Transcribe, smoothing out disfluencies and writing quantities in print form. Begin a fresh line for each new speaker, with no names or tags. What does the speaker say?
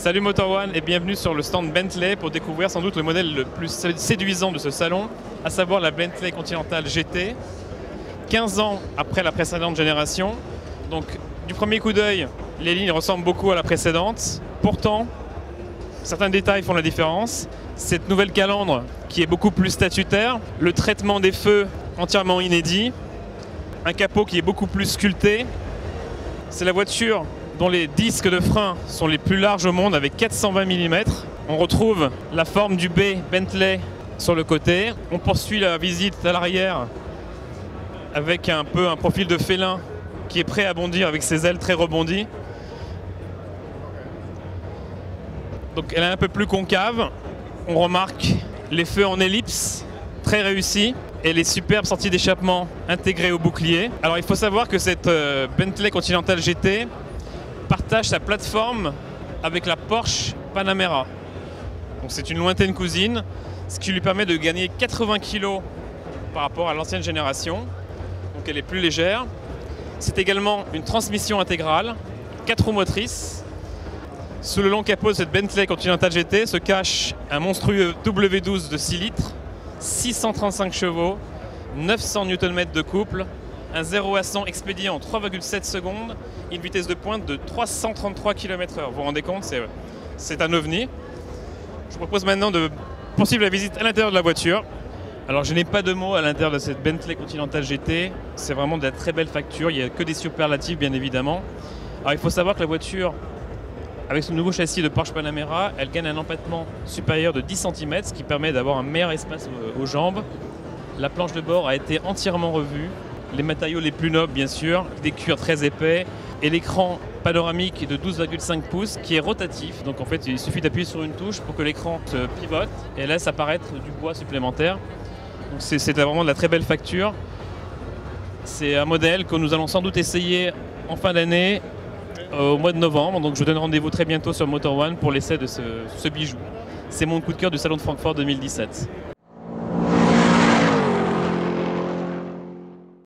Salut Motor One et bienvenue sur le stand Bentley pour découvrir sans doute le modèle le plus séduisant de ce salon, à savoir la Bentley Continental GT. 15 ans après la précédente génération, donc du premier coup d'œil, les lignes ressemblent beaucoup à la précédente. Pourtant, certains détails font la différence. Cette nouvelle calandre qui est beaucoup plus statutaire, le traitement des feux entièrement inédit, un capot qui est beaucoup plus sculpté. C'est la voiture dont les disques de frein sont les plus larges au monde avec 420 mm. On retrouve la forme du B Bentley sur le côté. On poursuit la visite à l'arrière avec un profil de félin qui est prêt à bondir avec ses ailes très rebondies. Donc elle est un peu plus concave. On remarque les feux en ellipse, très réussis, et les superbes sorties d'échappement intégrées au bouclier. Alors il faut savoir que cette Bentley Continental GT partage sa plateforme avec la Porsche Panamera. Donc c'est une lointaine cousine, ce qui lui permet de gagner 80 kg par rapport à l'ancienne génération. Donc elle est plus légère. C'est également une transmission intégrale, 4 roues motrices. Sous le long capot de cette Bentley Continental GT se cache un monstrueux W12 de 6 litres, 635 chevaux, 900 Nm de couple, un 0 à 100 expédié en 3,7 secondes, une vitesse de pointe de 333 km/h. Vous vous rendez compte, c'est un ovni. Je vous propose maintenant de poursuivre la visite à l'intérieur de la voiture. Alors je n'ai pas de mots à l'intérieur de cette Bentley Continental GT, c'est vraiment de la très belle facture, il n'y a que des superlatifs bien évidemment. Alors il faut savoir que la voiture, avec ce nouveau châssis de Porsche Panamera, elle gagne un empattement supérieur de 10 cm, ce qui permet d'avoir un meilleur espace aux jambes. La planche de bord a été entièrement revue. Les matériaux les plus nobles bien sûr, des cuirs très épais, et l'écran panoramique de 12,5 pouces qui est rotatif. Donc en fait il suffit d'appuyer sur une touche pour que l'écran se pivote et laisse apparaître du bois supplémentaire. Donc c'est vraiment de la très belle facture. C'est un modèle que nous allons sans doute essayer en fin d'année, au mois de novembre. Donc je vous donne rendez-vous très bientôt sur Motor One pour l'essai de ce bijou. C'est mon coup de cœur du Salon de Francfort 2017.